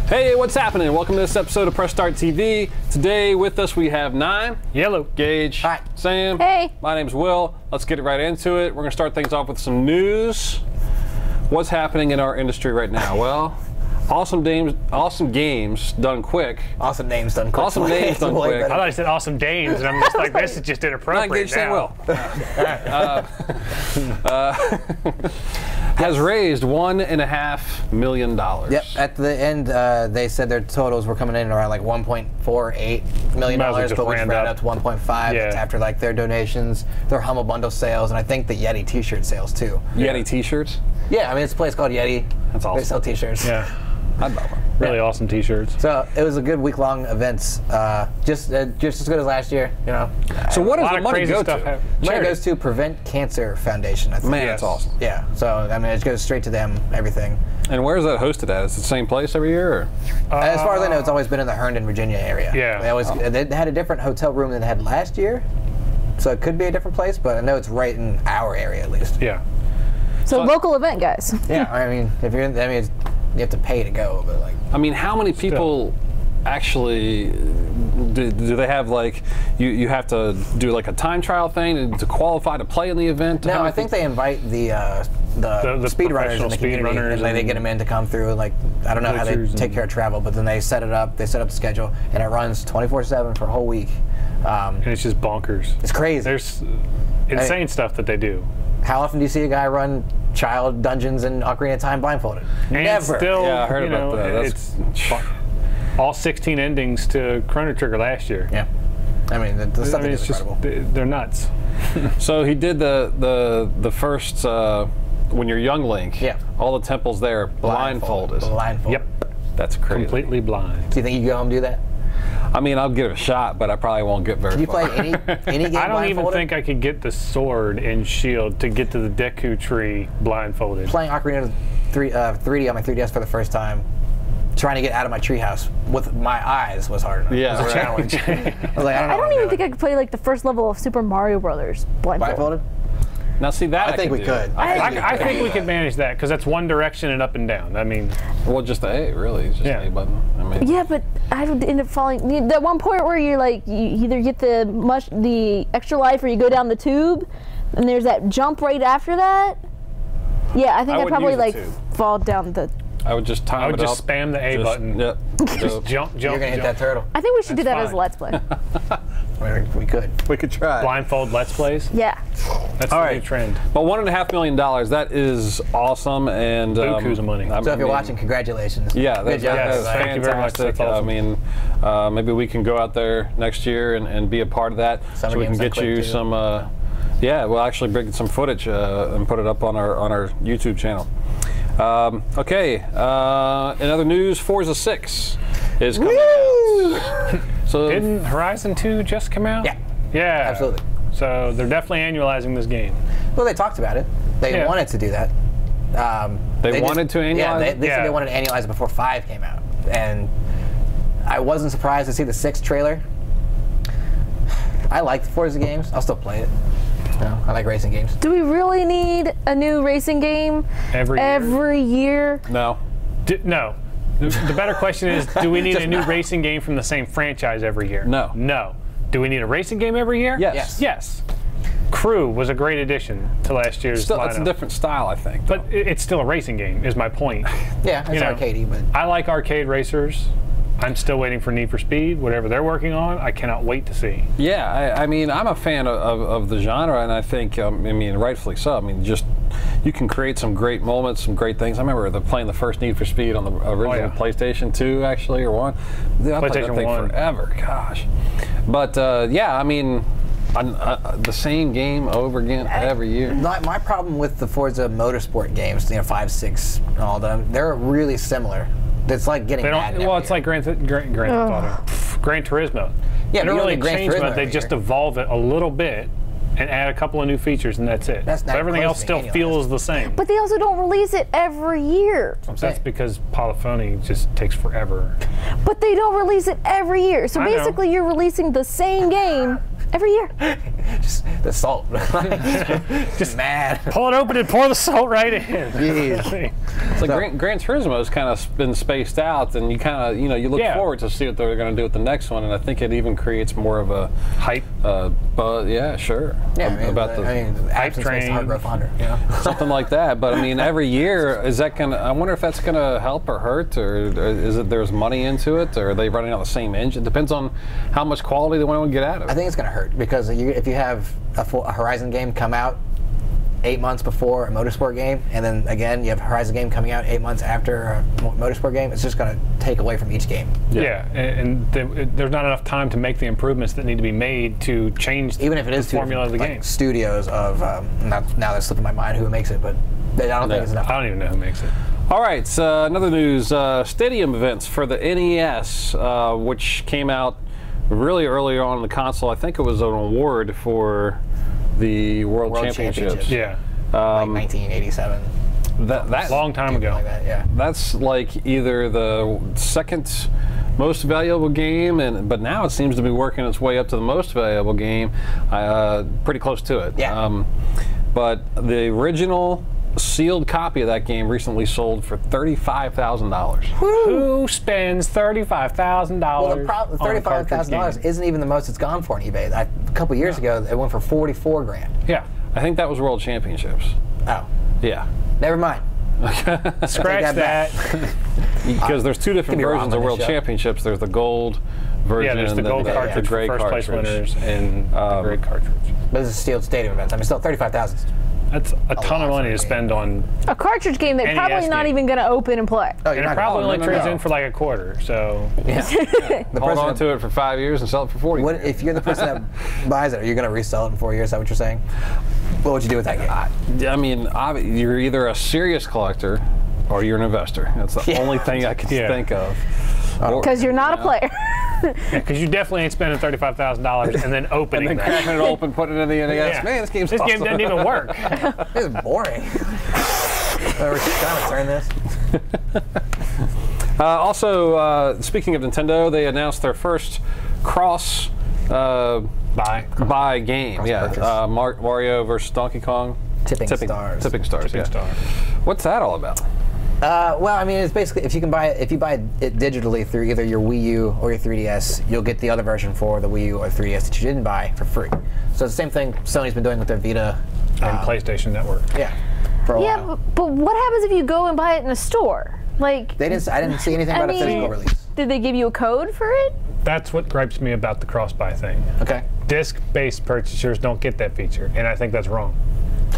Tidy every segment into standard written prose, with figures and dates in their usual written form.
Hey, what's happening? Welcome to this episode of Press Start TV. Today with us we have Nine, Yellow, Gage, Hi, Sam. Hey. My name's Will. Let's get right into it. We're gonna start things off with some news. What's happening in our industry right now? Well, awesome games done quick. Awesome names done quick. Awesome names done quick. I thought I said awesome dames, and I'm just like, this is just inappropriate. Not Gage, Sam now. Will. Has raised $1.5 million. Yep. At the end, they said their totals were coming in around like $1.48 million, Might as well just but we round ran up. up to 1.5. Yeah. That's after like their donations, their Humble Bundle sales, and I think the Yeti T-shirt sales too. Yeti T-shirts. Yeah, I mean it's a place called Yeti. That's awesome. They sell T-shirts. Yeah, I'd buy one. really awesome T-shirts. So it was a good week-long events, just as good as last year, you know. So what A does lot the of money crazy go stuff. to? Money goes to Prevent Cancer Foundation, I think. Man, Yes. that's awesome. Yeah. So I mean it goes straight to them. Everything. And where is that hosted at? Is it the same place every year? Or? As far as I know, it's always been in the Herndon, Virginia area. Yeah. They had a different hotel room than they had last year, so it could be a different place, but I know it's right in our area at least. Yeah. So local event, guys. Yeah, I mean, if you're, you have to pay to go, but like. I mean, how many people actually do they have? Like, you have to do like a time trial thing to qualify to play in the event? No, I think they invite the speedrunners in the community, and they get them in to come through. Like, I don't know how they take care of travel, but then they set it up. They set up the schedule, and it runs 24/7 for a whole week. And it's just bonkers. It's crazy. There's insane stuff that they do. How often do you see a guy run Child Dungeons and Ocarina of Time blindfolded? And Never. Still, Yeah, I heard you about know, that. It's all 16 endings to Chrono Trigger last year. Yeah. I mean, the stuff I mean, is it's just incredible. they're nuts. So he did the first when you're young Link. Yeah. All the temples there blindfolded. Blindfolded. Yep. That's crazy. Completely blind. Do you think you can go home and do that? I mean, I'll give it a shot, but I probably won't get very Can you far. play any game I don't even blindfolded? think I could get the sword and shield to get to the Deku tree blindfolded. Playing Ocarina of 3D on my 3DS for the first time, trying to get out of my treehouse with my eyes was hard enough. Yeah, it was a right. challenge. I was like, I I don't even think I could play like the first level of Super Mario Brothers blindfolded. blindfolded. Now, see that I think we do. could. I think we could manage that because that's one direction and up and down. I mean, Well, just the A, really. It's just Yeah. A button. I mean, Yeah, but I would end up falling. That one point where you're like, you either get the extra life or you go down the tube, and there's that jump right after that. Yeah, I think I I'd wouldn't probably use the like tube. fall down the. I would just time I would it just up. spam the A Just- button. Yep. Go. Jump. You're gonna hit that turtle. I think we should do that That's as a fine. Let's Play. I mean, we could. We could try. Blindfold Let's Plays. Yeah. That's All the right. new trend. But $1.5 million, that is awesome. And Buku's of money. I So if you're mean, watching, congratulations. Yeah, good job. Yes, that's thank you very much. fantastic. That's awesome. I mean, maybe we can go out there next year and be a part of that, Summer so we can games get quick, you too. some. Yeah, we'll actually bring some footage and put it up on our YouTube channel. Okay, in other news, Forza 6 is coming out. So Didn't Horizon 2 just come out? Yeah. Yeah. Absolutely. So they're definitely annualizing this game. Well, they talked about it. They Yeah. wanted to do that. They wanted to Yeah, annualize they Yeah. said they wanted to annualize it before 5 came out, and I wasn't surprised to see the 6 trailer. I like the Forza games. I'll still play it. You know, I like racing games. Do we really need a new racing game Every year? no. No. The better question is, do we need a new racing game from the same franchise every year? No. No. Do we need a racing game every year? Yes. Yes. Crew was a great addition to last year's Still, lineup. it's a different style, I think. But it's still a racing game, is my point. Yeah, it's You know, arcadey, but I like arcade racers. I'm still waiting for Need for Speed. Whatever they're working on, I cannot wait to see. Yeah, I mean, I'm a fan of the genre, and I think, I mean, rightfully so. I mean, just you can create some great moments, some great things. I remember playing the first Need for Speed on the original yeah. PlayStation 2, actually, or 1. Dude, I played that PlayStation thing 1. forever, gosh. But yeah, I mean, the same game over again every year. my problem with the Forza Motorsport games, 5, 6, and all them, they're really similar. It's like getting They mad. don't. Well, it's like Gran Turismo. Yeah, They but don't really only Gran change Turismo much. They every just year. evolve it a little bit and add a couple of new features, and that's it. That's so not everything close else to still annualized. feels the same. But they also don't release it every year. That's because polyphony just takes forever. But they don't release it every year. So I know. basically, you're releasing the same game Every year. Just the salt. Just mad. Pull it open and pour the salt right in. Jeez. It's like Gran Turismo has kind of been spaced out, and you kind of, you look forward to see what they're going to do with the next one, and I think it even creates more of a hype. But yeah, sure. Yeah, about the hype train, hard growth under, something like that. But I mean, every year is that going to? I wonder if that's going to help or hurt, or is it there's money into it, or are they running on the same engine? Depends on how much quality they want to get out of it. I think it's going to hurt because if you have a Horizon game come out 8 months before a Motorsport game, and then again you have a Horizon game coming out 8 months after a Motorsport game, it's just going to take away from each game. Yeah, and there's not enough time to make the improvements that need to be made to change even if it is the formula of the game. Studios of now that's slipping my mind who makes it, but I don't think it's enough. I don't even know who makes it. All right, another news: Stadium events for the NES, which came out really early on in the console. I think it was an award for the World Championships. Yeah. Like 1987. That long time ago. Like that, yeah. That's like either the second most valuable game, but now it seems to be working its way up to the most valuable game, pretty close to it. Yeah. But the original sealed copy of that game recently sold for $35,000. Who spends $35,000? Well, the $35,000 isn't even the most it's gone for on eBay. A couple years ago, it went for 44 grand. Yeah. I think that was World Championships. Oh. Yeah. Never mind. Scratch that. Because there's two different versions of World Championships. There's the gold version. Yeah, there's the gold cartridge for first place winners and the gray cartridge. But this is sealed stadium events. I mean, still 35,000. That's a ton of money to spend on a cartridge game that probably not even going to open and play. Oh, and it probably only trades in for like a quarter. So hold on to it for 5 years and sell it for 40. What if you're the person that buys it? Are you going to resell it in 4 years? Is that what you're saying? What would you do with that game? I mean, you're either a serious collector or you're an investor. That's the only thing I can think of. Because you're not a player. Because you definitely ain't spending $35,000 and then opening and then cracking it open, putting it in the NES. Yeah. Man, this game doesn't even work. This is boring. We're trying to turn this. Also, speaking of Nintendo, they announced their first cross buy game. Mario versus Donkey Kong. Tipping Stars. Tipping Stars. What's that all about? Well, I mean, it's basically if you buy it digitally through either your Wii U or your 3DS, you'll get the other version for the Wii U or 3DS that you didn't buy for free. So it's the same thing Sony's been doing with their Vita and PlayStation Network. Yeah. For a while. But what happens if you go and buy it in a store? Like I didn't see anything about a physical release. Did they give you a code for it? That's what gripes me about the cross-buy thing. Okay. Disc-based purchasers don't get that feature, and I think that's wrong.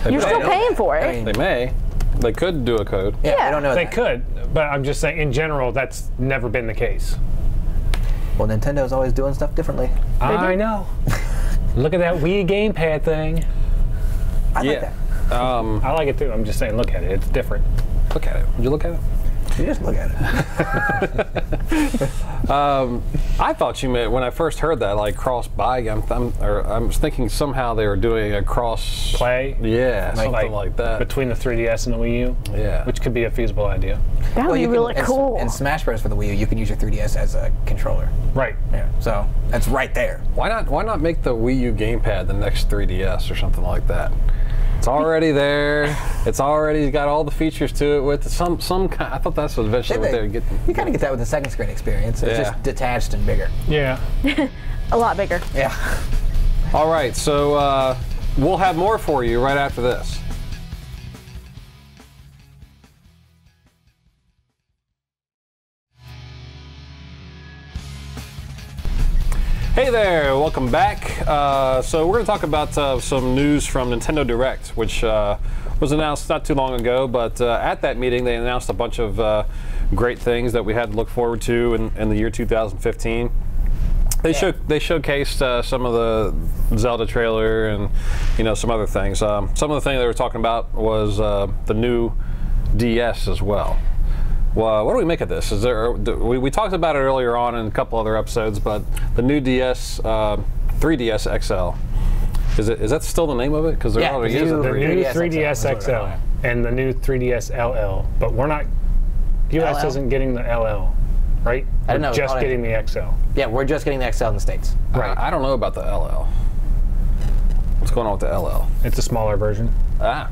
You're still paying for it. I mean, they may. They could do a code. Yeah, I don't know. They could, but I'm just saying, in general, that's never been the case. Well, Nintendo's always doing stuff differently. I know. Look at that Wii gamepad thing. I like that. I like it too. I'm just saying, look at it. It's different. Look at it. Would you look at it? You just look at it. I thought you meant when I first heard that, like cross-buy. I was thinking somehow they were doing a cross play. Yeah, something like that between the 3DS and the Wii U. Yeah, which could be a feasible idea. That would be really cool. In Smash Bros. For the Wii U, you can use your 3DS as a controller. Right. Yeah. So that's right there. Why not make the Wii U gamepad the next 3DS or something like that? It's already there. It's already got all the features to it with some kind. I thought that's what eventually what they would get. You kind of get that with the second screen experience. It's just detached and bigger. Yeah. A lot bigger. Yeah. All right, so we'll have more for you right after this. Hey there, welcome back. So we're going to talk about some news from Nintendo Direct, which was announced not too long ago, but at that meeting they announced a bunch of great things that we had to look forward to in the year 2015. They showcased some of the Zelda trailer and some other things. Some of the things they were talking about was the new DS as well. Well, what do we make of this? We talked about it earlier on in a couple other episodes, but the new DS, 3DS XL, is that still the name of it? Because there already is a 3DS. The new 3DS XL and the new 3DS LL, but we're not. US isn't getting the LL, right? I don't know. Just getting the XL. Yeah, we're just getting the XL in the States. Right. I don't know about the LL. What's going on with the LL? It's a smaller version. Ah,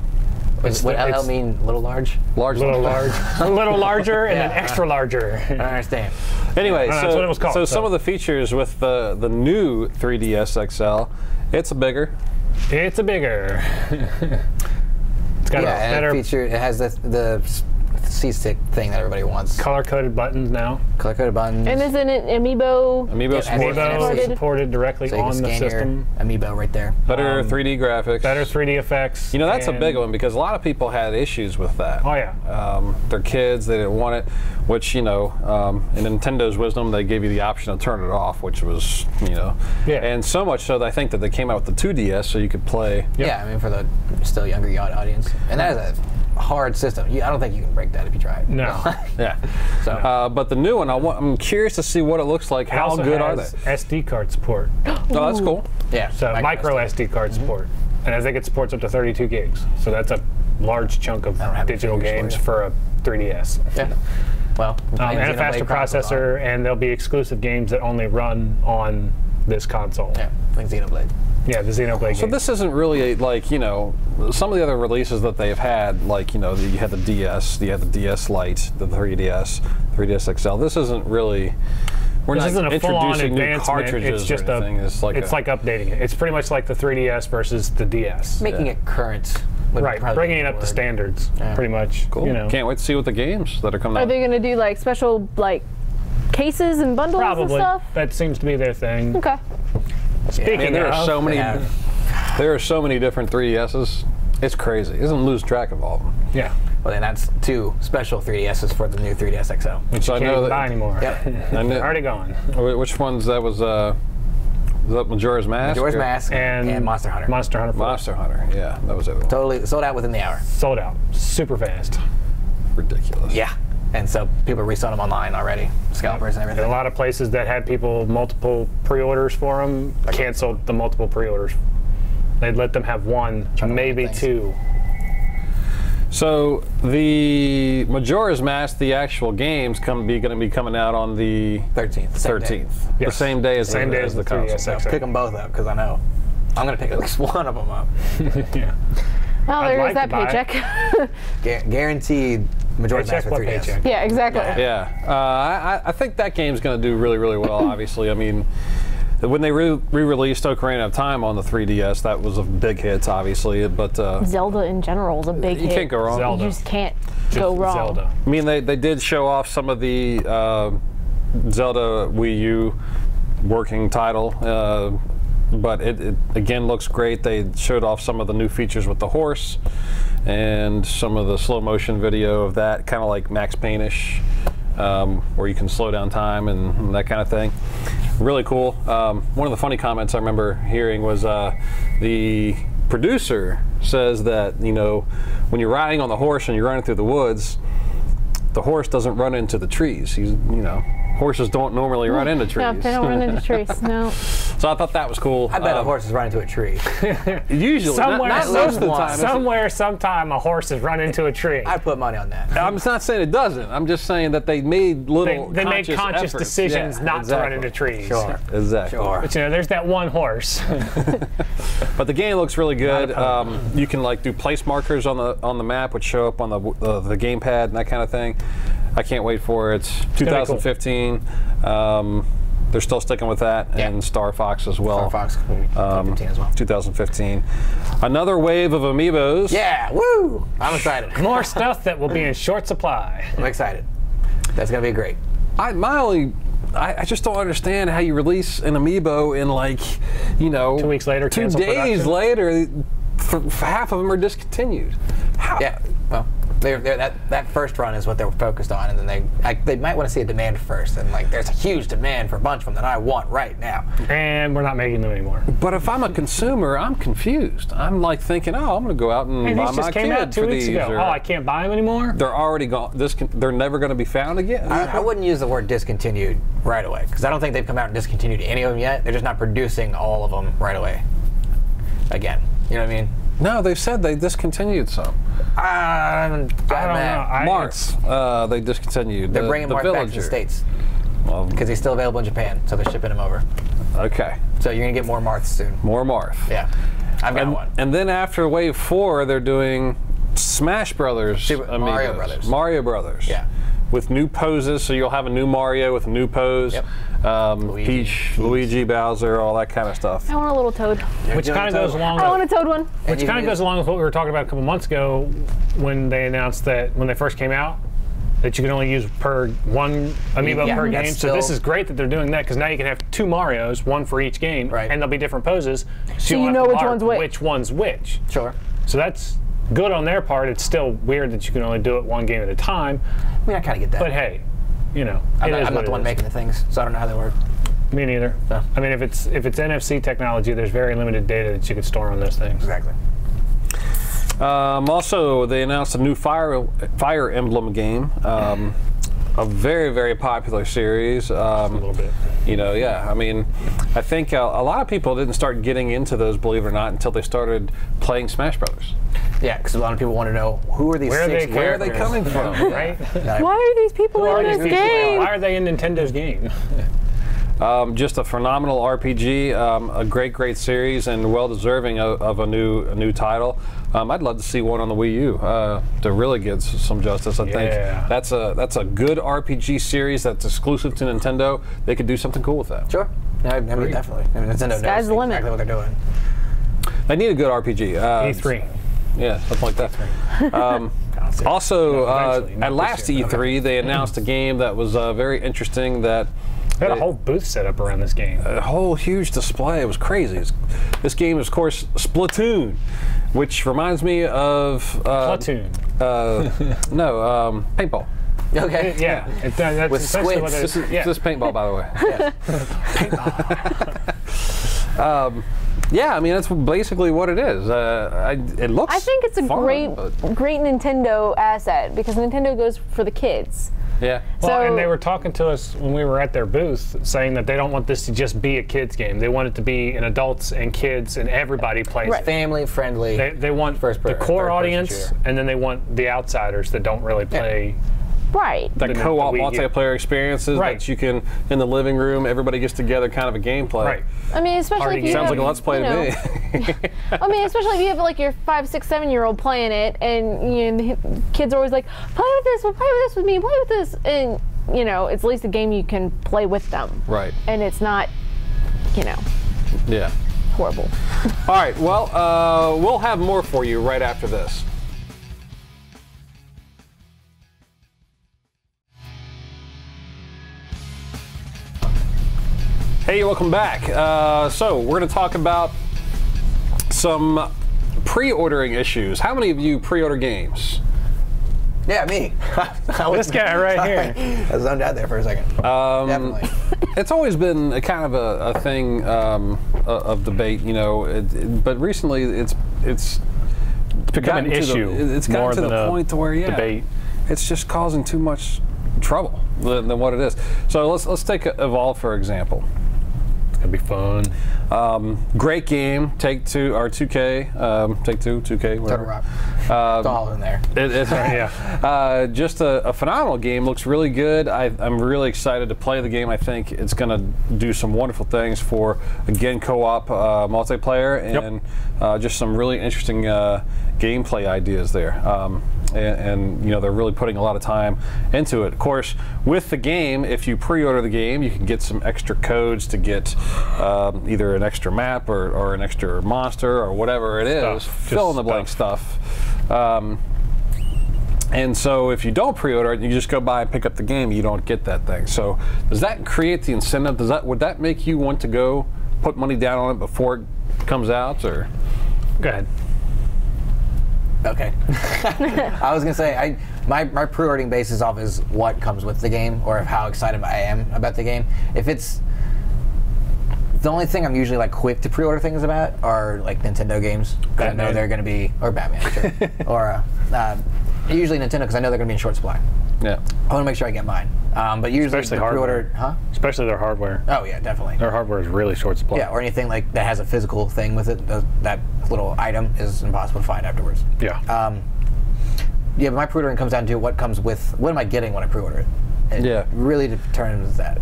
What LL mean? Little large? large. Little large, a little larger, and then Yeah. extra larger. I don't understand. Anyway, That's what it was called, so so. some of the features with the new 3DS XL, it's bigger. It's a bigger. It's got a Yeah, and better it has the C-stick thing that everybody wants. color-coded buttons now. Color-coded buttons. And isn't it Amiibo? Amiibo Yeah, support. Amiibo NFC. supported directly so you can on the scan your system. Amiibo right there. Better 3D graphics. Better 3D effects. You know, that's a and- big one because a lot of people had issues with that. Oh yeah. Their kids, they didn't want it, which, you know, in Nintendo's wisdom, they gave you the option to turn it off, which was, you know. Yeah. And so much so that I think that they came out with the 2DS so you could play. Yeah, I mean, for the still younger audience. And that is a hard system. I don't think you can break that if you try it. No. Yeah. So, But the new one, I'm curious to see what it looks like. It How also good are they? has SD card support. Oh, that's cool. yeah. So micro SD card support. And I think it supports up to 32 gigs. So that's a large chunk of I don't have the digital figures for games you. for a 3DS. Yeah. Well, And a faster processor, and there'll be exclusive games that only run on this console. Yeah, like Xenoblade. Yeah, the Xenoblade So game. this isn't really like, you know, some of the other releases that they've had, like, you know, you had the DS, you had the DS Lite, the 3DS, 3DS XL. This isn't really. We're This not isn't a full-on introducing new advancement. cartridges It's just or anything. It's like updating it. It's pretty much like the 3DS versus the DS. Making it current. would Right, probably bringing be it the up to word. standards, Yeah. pretty much. cool. You know, Can't wait to see what the games that are coming Are out. they gonna do like special like cases and bundles and probably stuff? that seems to be their thing. Okay. Speaking Man, there are of, so many. Yeah. There are so many different 3DSs. It's crazy. It doesn't lose track of all of them. yeah, Well, then that's 2 special 3DSs for the new 3DS XL. which So you I can't know even that- buy anymore. Yep. I knew- Already gone. Which ones? That was that Majora's Mask? Majora's or- Mask And Monster Hunter. Monster Hunter 4. Monster Hunter. Yeah, that was it. Totally sold out within the hour. Sold out super fast. Ridiculous. Yeah. And so people reselling them online already, scalpers and And a everything. lot of places that had people multiple pre-orders for them canceled the multiple pre-orders. They'd let them have one, Trying to maybe look at 2. So the Majora's Mask, the actual game's going to be coming out on the 13th. same day. 13th, the Yes. same day as Same day as the console. 3DS So pick them both up because I know I'm going to pick at least one of them up. Yeah. Well, I'd there's like that to buy it. paycheck. Guaranteed Majora's Mask Paycheck, for what 3DS. paycheck? Yeah, exactly. Yeah, I think that game's going to do really, really well. Obviously, I mean, when they re-released Ocarina of Time on the 3DS, that was a big hit, obviously. But Zelda in general is a big you hit. can't go wrong. Zelda. You just can't Just go wrong. Zelda. I mean, they did show off some of the Zelda Wii U working title, but it again looks great. They showed off some of the new features with the horse and some of the slow motion video of that, kind of like Max Payne-ish, where you can slow down time and that kind of thing. Really cool. One of the funny comments I remember hearing was the producer says that, you know, when you're riding on the horse and you're running through the woods, the horse doesn't run into the trees. He's, you know, horses don't normally run into trees. No, they don't run into trees. No. So I thought that was cool. I bet a horse is running into a tree. Usually, Somewhere, not most of the time. somewhere, sometime, a horse has run into a tree. I'd put money on that. I'm not saying it doesn't. I'm just saying that they made little. They make conscious efforts. decisions Yeah, not to run exactly. into trees. Sure. Exactly. Sure. But you know, there's that one horse. But the game looks really good. Not a You can like do place markers on the map, which show up on the gamepad and that kind of thing. I can't wait for it. It's gonna be cool. 2015. They're still sticking with that, Yeah. and Star Fox as well. Star Fox 2015 as well. 2015. Another wave of amiibos. Yeah, woo! I'm excited. More stuff that will be in short supply. I'm excited. That's gonna be great. I just don't understand how you release an amiibo in like, you know, 2 weeks later, 2 cancel days production. later, for half of them are discontinued. How? Yeah. Well, that first run is what they were focused on, and then they might want to see a demand first, and like there's a huge demand for a bunch of them that I want right now. And we're not making them anymore. But if I'm a consumer, I'm confused. I'm like thinking, oh, I'm going to go out and And buy these my just came kid out 2 for weeks these. ago. Or Oh, I can't buy them anymore? they're already gone. They're never going to be found again. I wouldn't use the word discontinued right away, because I don't think they've come out and discontinued any of them yet. They're just not producing all of them right away. Again, you know what I mean? No, they said they discontinued some. I don't know. Marth, they discontinued. They're the, bringing the Mark back to Villager. the States Well, because he's still available in Japan, so they're shipping him over. okay, So you're gonna get more Marths soon. more Marth. Yeah. I've got one. And then after Wave 4, they're doing Smash Brothers. Mario Brothers. Mario Brothers. Yeah. With new poses, so you'll have a new Mario with a new pose. Yep. Peach, Luigi, Bowser, all that kind of stuff. I want a little toad. Which kind of goes along. I want a toad one. Which kind of goes along with what we were talking about a couple months ago when they announced that when they first came out that you can only use one amiibo per game. So this is great that they're doing that because now you can have 2 Marios, one for each game, and they'll be different poses. So you know which one's which. Sure. So that's good on their part. It's still weird that you can only do it 1 game at a time. I mean, I kind of get that. But hey, you know, I'm not the one making the things, so I don't know how they work. Me neither. No. I mean, if it's NFC technology, there's very limited data that you can store on those things. Exactly. Also, they announced a new Fire Emblem game. A very, very popular series. A little bit. You know, yeah. I mean, I think a lot of people didn't start getting into those, believe it or not, until they started playing Smash Brothers. Yeah, because a lot of people want to know who are these six Where are they coming from? Right? Why are these people in this game? Why are they in Nintendo's game? Just a phenomenal RPG, a great series, and well deserving of a new title. I'd love to see one on the Wii U to really get some justice. I think that's a good RPG series that's exclusive to Nintendo. They could do something cool with that. Sure. I mean, definitely. I mean, Nintendo Sky's knows the limit. exactly what they're doing. They need a good RPG. E3. Yeah, something like that. Also, at last E3, they announced a game that was very interesting. That they had a whole booth set up around this game. A whole huge display. It was crazy. This game is, of course, Splatoon, which reminds me of Platoon. No, paintball. Okay. Yeah. That's With essentially what squids. it is. This is paintball, by the way. Paintball. Yeah, I mean that's basically what it is. It looks. I think it's a fun, great Nintendo asset because Nintendo goes for the kids. Yeah. Well, and they were talking to us when we were at their booth, saying that they don't want this to just be a kids game. They want it to be an adults and kids and everybody plays. Right. Family friendly. They want the core audience, and then they want the outsiders that don't really play. Right. The co-op multiplayer experiences Right. that you can in the living room, everybody gets together, kind of a gameplay. Right. I mean, especially if you Sounds have, like a let's play to me. I mean, especially if you have like your 5, 6, 7-year-old playing it, and you know, the kids are always like, "Play with this, well, play with this with me, play with this," and you know, it's at least a game you can play with them. Right. And it's not, you know, Yeah. horrible. All right. Well, we'll have more for you right after this. Hey, welcome back. So we're going to talk about some pre-ordering issues. How many of you pre-order games? Yeah, me. This guy right here. I zoned out there for a second. Definitely. It's always been a kind of a thing of debate, you know. But recently, it's become an issue. It's gotten more to than the point to where debate. It's just causing too much trouble than what it is. So let's take Evolve for example. It'd be fun. Great game. Take Two or 2K. Take Two, 2K. Whatever. Total Rock. It's all in there. Yeah. Just a phenomenal game. Looks really good. I'm really excited to play the game. I think it's going to do some wonderful things for, again, co-op multiplayer and just some really interesting gameplay ideas there. And you know, they're really putting a lot of time into it. Of course, with the game, if you pre-order the game, you can get some extra codes to get either an extra map or an extra monster or whatever it is. Fill in the blank stuff. And so if you don't pre-order it, you just go by and pick up the game, you don't get that thing. So does that create the incentive? Would that make you want to go put money down on it before it comes out? Or go ahead. Okay. I was gonna say my pre-ordering basis off is what comes with the game or how excited I am about the game. If it's the only thing I'm usually like quick to pre-order things about are like Nintendo games because I know they're gonna be, or Batman, sure, or usually Nintendo because I know they're gonna be in short supply. Yeah. I want to make sure I get mine. But usually Especially the pre-order, Especially their hardware. Oh yeah, definitely. Their hardware is really short supply. Yeah, or anything like that has a physical thing with it. That little item is impossible to find afterwards. Yeah. Yeah, but my pre-ordering comes down to what comes with. What am I getting when I pre-order it? It Yeah. really determines that.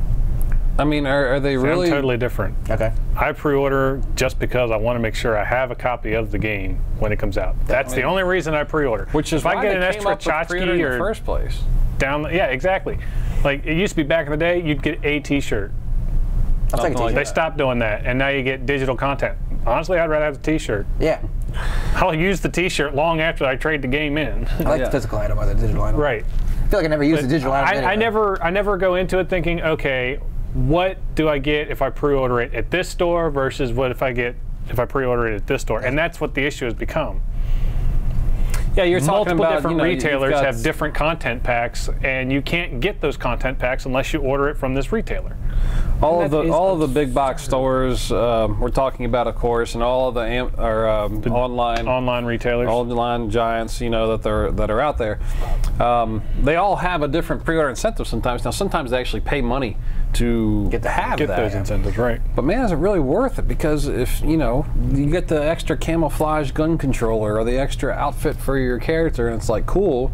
I mean, are they really totally different? Okay. I pre-order just because I want to make sure I have a copy of the game when it comes out. That's the only reason I pre-order. Which is if why I get they an came extra up with pre-ordering in the first place. Yeah, exactly. Like it used to be back in the day, you'd get a T-shirt. I'll take a T-shirt. They stopped doing that, and now you get digital content. Honestly, I'd rather have the T-shirt. Yeah. I'll use the T-shirt long after I trade the game in. I like the physical item or the digital item. Right. I feel like I never used the digital item. I never go into it thinking, okay, what do I get if I pre-order it at this store versus what if I pre-order it at this store? And that's what the issue has become. Yeah, you're talking multiple about different retailers have different content packs, and you can't get those content packs unless you order it from this retailer. All of the big box stores we're talking about, of course, and all of the online retailers, online giants, you know, that are out there. They all have a different pre-order incentive sometimes. Now, sometimes they actually pay money to get those incentives, right? But man, is it really worth it? Because if you get the extra camouflage gun controller or the extra outfit for your character, and it's like cool.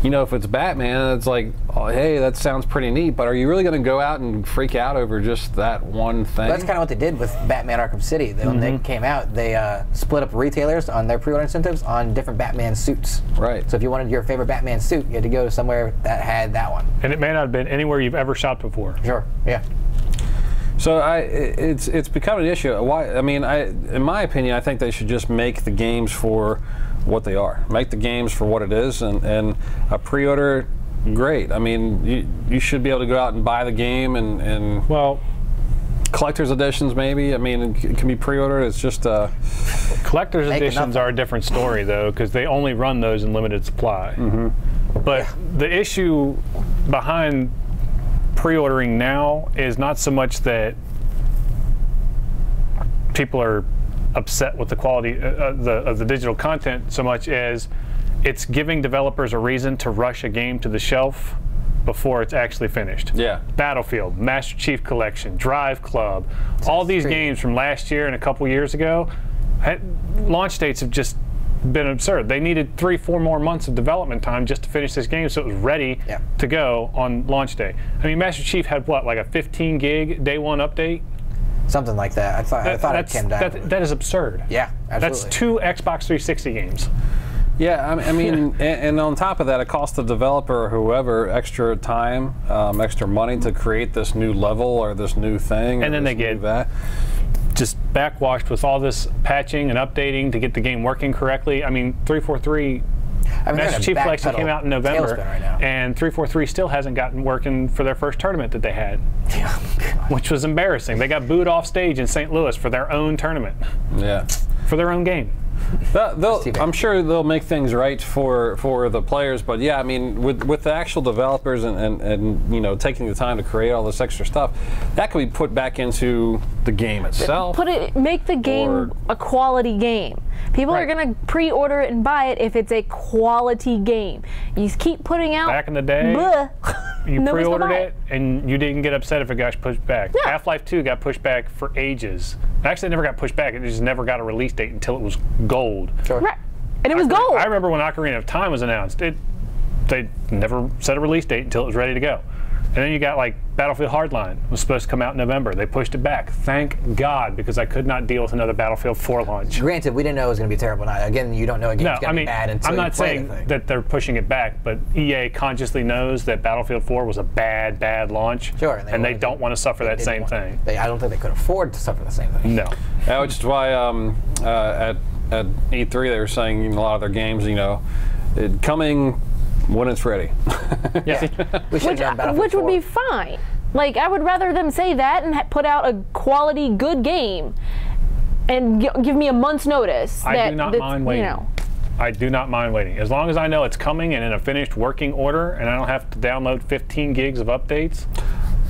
You know, if it's Batman, it's like, oh, hey, that sounds pretty neat. But are you really going to go out and freak out over just that one thing? Well, that's kind of what they did with Batman Arkham City. When they came out, they split up retailers on their pre-order incentives on different Batman suits. Right. So if you wanted your favorite Batman suit, you had to go somewhere that had that one. And it may not have been anywhere you've ever shopped before. Sure. Yeah. So it's become an issue. Why? I mean, in my opinion, I think they should just make the games for what they are. Make the games for what it is, and a pre-order, great. I mean, you should be able to go out and buy the game and well, collector's editions maybe. I mean, it can be pre-ordered. It's just collector's editions are a different story though, because they only run those in limited supply. But the issue behind pre-ordering now is not so much that people are upset with the quality of the digital content so much as it's giving developers a reason to rush a game to the shelf before it's actually finished. Yeah. Battlefield, Master Chief Collection, Drive Club, all these games from last year and a couple years ago, launch dates have just been absurd. They needed 3-4 more months of development time just to finish this game so it was ready to go on launch day. I mean, Master Chief had what, like a 15 gig day one update? Something like that. I thought it came down. That is absurd. Yeah, absolutely. That's 2 Xbox 360 games. Yeah, I mean, and on top of that, it costs the developer or whoever extra time, extra money to create this new level or this new thing. And then they get that. Just backwashed with all this patching and updating to get the game working correctly. I mean, 343 Master Chief Collection came out in November, and 343 still hasn't gotten working for their first tournament that they had, which was embarrassing. They got booed off stage in St. Louis for their own tournament. Yeah. For their own game. I'm sure they'll make things right for the players, but yeah, I mean, with the actual developers and you know, taking the time to create all this extra stuff, that can be put back into the game itself. Make the game a quality game. People are going to pre-order it and buy it if it's a quality game. You keep putting out. Back in the day, you pre-ordered it and you didn't get upset if it got pushed back. Yeah. Half-Life 2 got pushed back for ages. Actually, it never got pushed back. It just never got a release date until it was gold. Sure. Right. And it was gold. I remember when Ocarina of Time was announced. They never set a release date until it was ready to go. And then you got like Battlefield Hardline was supposed to come out in November. They pushed it back. Thank God, because I could not deal with another Battlefield 4 launch. Granted, we didn't know it was going to be terrible. Now, again, you don't know a game's going to be bad until I'm not saying that they're pushing it back, but EA consciously knows that Battlefield 4 was a bad launch. Sure. And they don't want to suffer that same thing. I don't think they could afford to suffer the same thing. No. Which is why at E3 they were saying in a lot of their games, you know, coming when it's ready. Yeah. Which would be fine. Like, I would rather them say that and put out a quality, good game and give me a month's notice. I do not mind waiting. You know. I do not mind waiting. As long as I know it's coming and in a finished working order and I don't have to download 15 gigs of updates.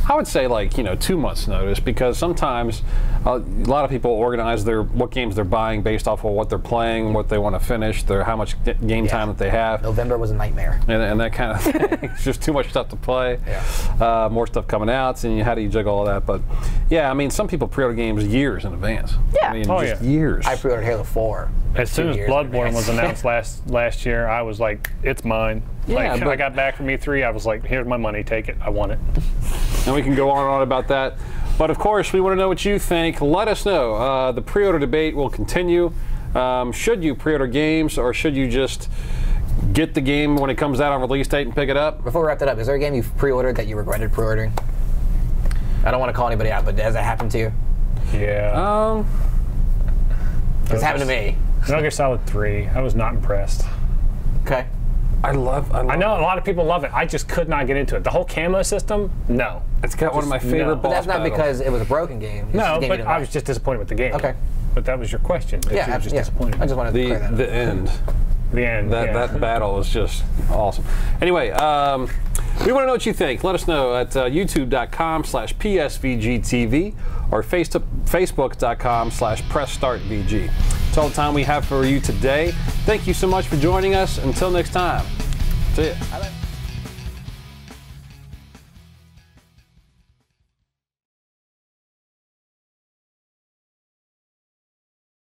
I would say, like, you know, 2 months notice, because sometimes a lot of people organize what games they're buying based off of what they're playing, what they want to finish, how much game time that they have. November was a nightmare. And that kind of thing. It's just too much stuff to play. Yeah. More stuff coming out, and how do you juggle all that? But yeah, I mean, some people pre-order games years in advance. Yeah. I mean, years. I pre-ordered Halo 4. As soon as Bloodborne was announced last year, I was like, it's mine. Yeah, like, I got back from E3, I was like, here's my money, take it, I want it. and we can go on and on about that. But of course, we want to know what you think. Let us know. The pre-order debate will continue. Should you pre-order games, or should you just get the game when it comes out on release date and pick it up? Before we wrap that up, is there a game you've pre-ordered that you regretted pre-ordering? I don't want to call anybody out, but has that happened to you? Yeah. It's happened to me. Metal Gear Solid 3. I was not impressed. Okay. I love I know a lot of people love it. I just could not get into it. The whole camo system, no. It's got one of my favorite boss But that's not battles. because it was a broken game. It's No, just a game but you didn't I like. was just disappointed with the game. Okay. But that was your question. That Yeah, you were just yeah. disappointed. I just wanted to clear that up. The end. The end. That battle is just awesome. Anyway, we want to know what you think. Let us know at youtube.com/PSVGTV or facebook.com/PressStartVG. That's all the time we have for you today. Thank you so much for joining us. Until next time. See ya.